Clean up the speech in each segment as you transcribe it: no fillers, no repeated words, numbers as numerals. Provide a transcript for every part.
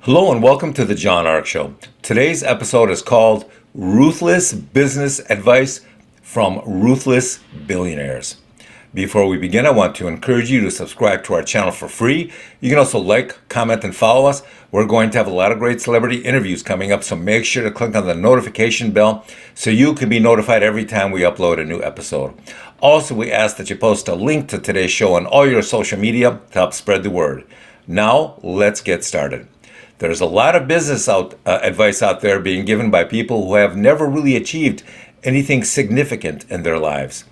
Hello and welcome to the John Ark Show. Today's episode is called Ruthless Business Advice from Ruthless Billionaires. Before we begin, I want to encourage you to subscribe to our channel for free. You can also like, comment, and follow us. We're going to have a lot of great celebrity interviews coming up, so make sure to click on the notification bell so you can be notified every time we upload a new episode. Also, we ask that you post a link to today's show on all your social media to help spread the word. Now, let's get started. There's a lot of business advice out there being given by people who have never really achieved anything significant in their lives.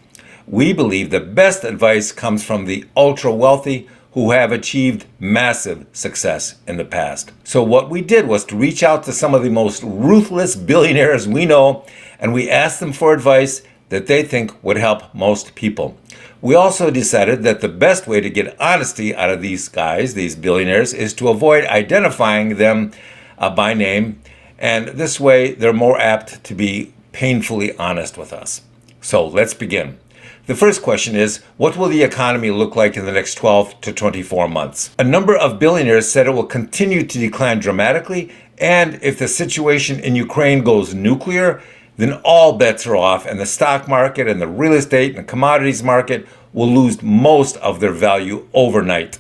We believe the best advice comes from the ultra wealthy who have achieved massive success in the past. So what we did was to reach out to some of the most ruthless billionaires we know, and we asked them for advice that they think would help most people. We also decided that the best way to get honesty out of these guys, these billionaires, is to avoid identifying them by name, and this way they're more apt to be painfully honest with us. So let's begin. The first question is, what will the economy look like in the next 12 to 24 months? A number of billionaires said it will continue to decline dramatically, and if the situation in Ukraine goes nuclear, then all bets are off, and the stock market and the real estate and commodities market will lose most of their value overnight.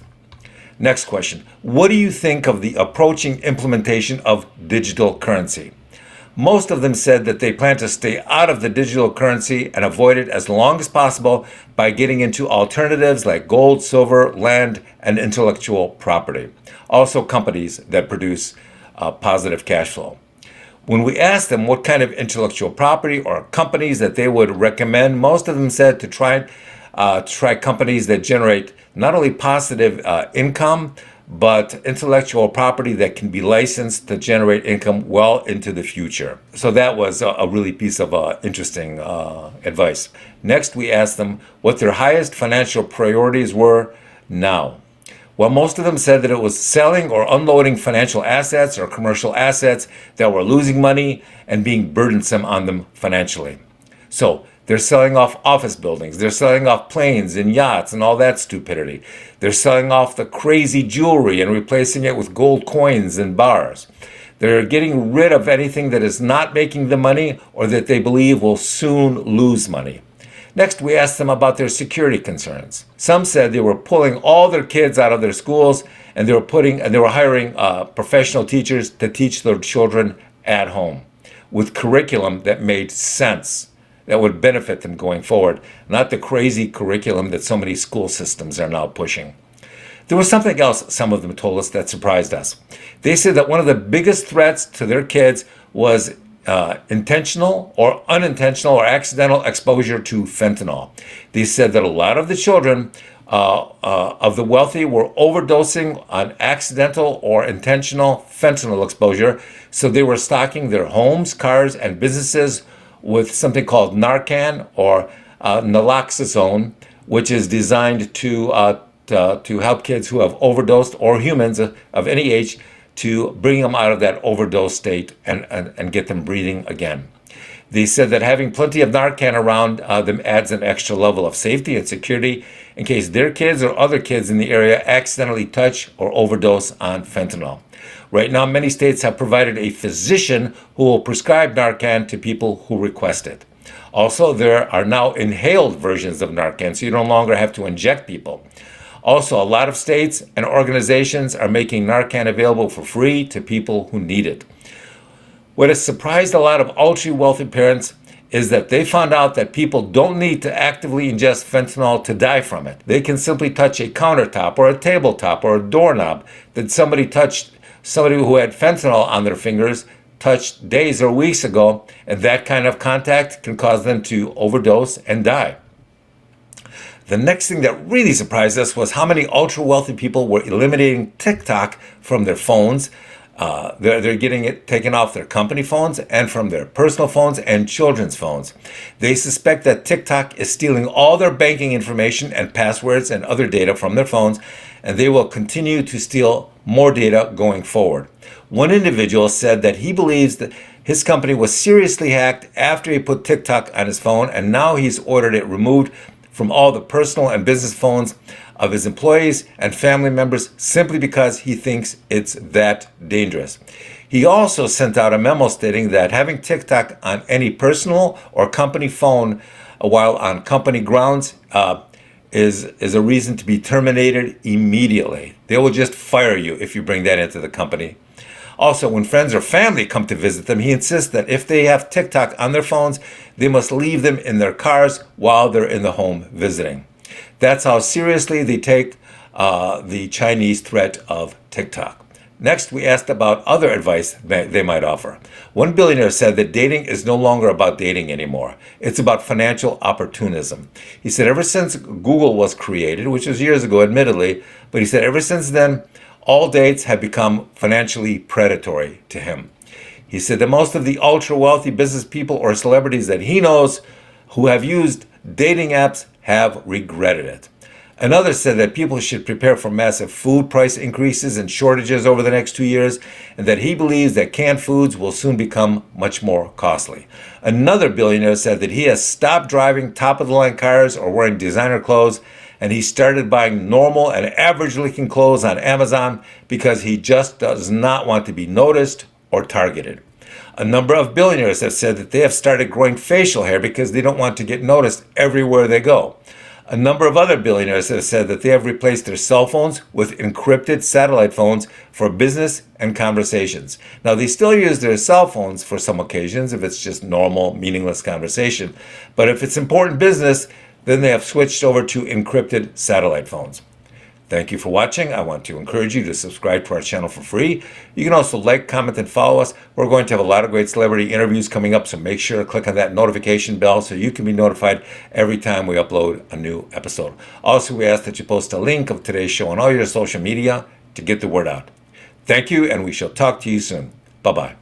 Next question. What do you think of the approaching implementation of digital currency? Most of them said that they plan to stay out of the digital currency and avoid it as long as possible by getting into alternatives like gold, silver, land, and intellectual property. Also companies that produce positive cash flow. When we asked them what kind of intellectual property or companies that they would recommend, most of them said to try companies that generate not only positive income, but intellectual property that can be licensed to generate income well into the future. So that was a really piece of interesting advice. Next, we asked them what their highest financial priorities were now. Well, most of them said that it was selling or unloading financial assets or commercial assets that were losing money and being burdensome on them financially. So they're selling off office buildings, they're selling off planes and yachts and all that stupidity. They're selling off the crazy jewelry and replacing it with gold coins and bars. They're getting rid of anything that is not making them money or that they believe will soon lose money. Next, we asked them about their security concerns. Some said they were pulling all their kids out of their schools and they were hiring professional teachers to teach their children at home with curriculum that made sense, that would benefit them going forward, not the crazy curriculum that so many school systems are now pushing. There was something else some of them told us that surprised us. They said that one of the biggest threats to their kids was intentional or unintentional or accidental exposure to fentanyl. They said that a lot of the children of the wealthy were overdosing on accidental or intentional fentanyl exposure, so they were stocking their homes, cars, and businesses with something called Narcan or naloxone, which is designed to help kids who have overdosed or humans of any age to bring them out of that overdose state and get them breathing again. They said that having plenty of Narcan around them adds an extra level of safety and security in case their kids or other kids in the area accidentally touch or overdose on fentanyl. Right now, many states have provided a physician who will prescribe Narcan to people who request it. Also, there are now inhaled versions of Narcan, so you no longer have to inject people. Also, a lot of states and organizations are making Narcan available for free to people who need it. What has surprised a lot of ultra-wealthy parents is that they found out that people don't need to actively ingest fentanyl to die from it. They can simply touch a countertop or a tabletop or a doorknob that somebody who had fentanyl on their fingers touched days or weeks ago, and that kind of contact can cause them to overdose and die. The next thing that really surprised us was how many ultra-wealthy people were eliminating TikTok from their phones. They're getting it taken off their company phones and from their personal phones and children's phones. They suspect that TikTok is stealing all their banking information and passwords and other data from their phones, and they will continue to steal more data going forward. One individual said that he believes that his company was seriously hacked after he put TikTok on his phone, and now he's ordered it removed from all the personal and business phones of his employees and family members simply because he thinks it's that dangerous. He also sent out a memo stating that having TikTok on any personal or company phone while on company grounds is a reason to be terminated immediately. They will just fire you if you bring that into the company. Also, when friends or family come to visit them, he insists that if they have TikTok on their phones, they must leave them in their cars while they're in the home visiting. That's how seriously they take the Chinese threat of TikTok. Next, we asked about other advice they might offer. One billionaire said that dating is no longer about dating anymore. It's about financial opportunism. He said ever since Google was created, which was years ago, admittedly, but he said ever since then, all dates have become financially predatory to him. He said that most of the ultra-wealthy business people or celebrities that he knows who have used dating apps have regretted it. Another said that people should prepare for massive food price increases and shortages over the next 2 years, and that he believes that canned foods will soon become much more costly. Another billionaire said that he has stopped driving top-of-the-line cars or wearing designer clothes, and he started buying normal and average-looking clothes on Amazon because he just does not want to be noticed or targeted. A number of billionaires have said that they have started growing facial hair because they don't want to get noticed everywhere they go. A number of other billionaires have said that they have replaced their cell phones with encrypted satellite phones for business and conversations. Now, they still use their cell phones for some occasions if it's just normal, meaningless conversation. But if it's important business, then they have switched over to encrypted satellite phones. Thank you for watching. I want to encourage you to subscribe to our channel for free. You can also like, comment, and follow us. We're going to have a lot of great celebrity interviews coming up, so make sure to click on that notification bell so you can be notified every time we upload a new episode. Also, we ask that you post a link of today's show on all your social media to get the word out. Thank you, and we shall talk to you soon. Bye-bye.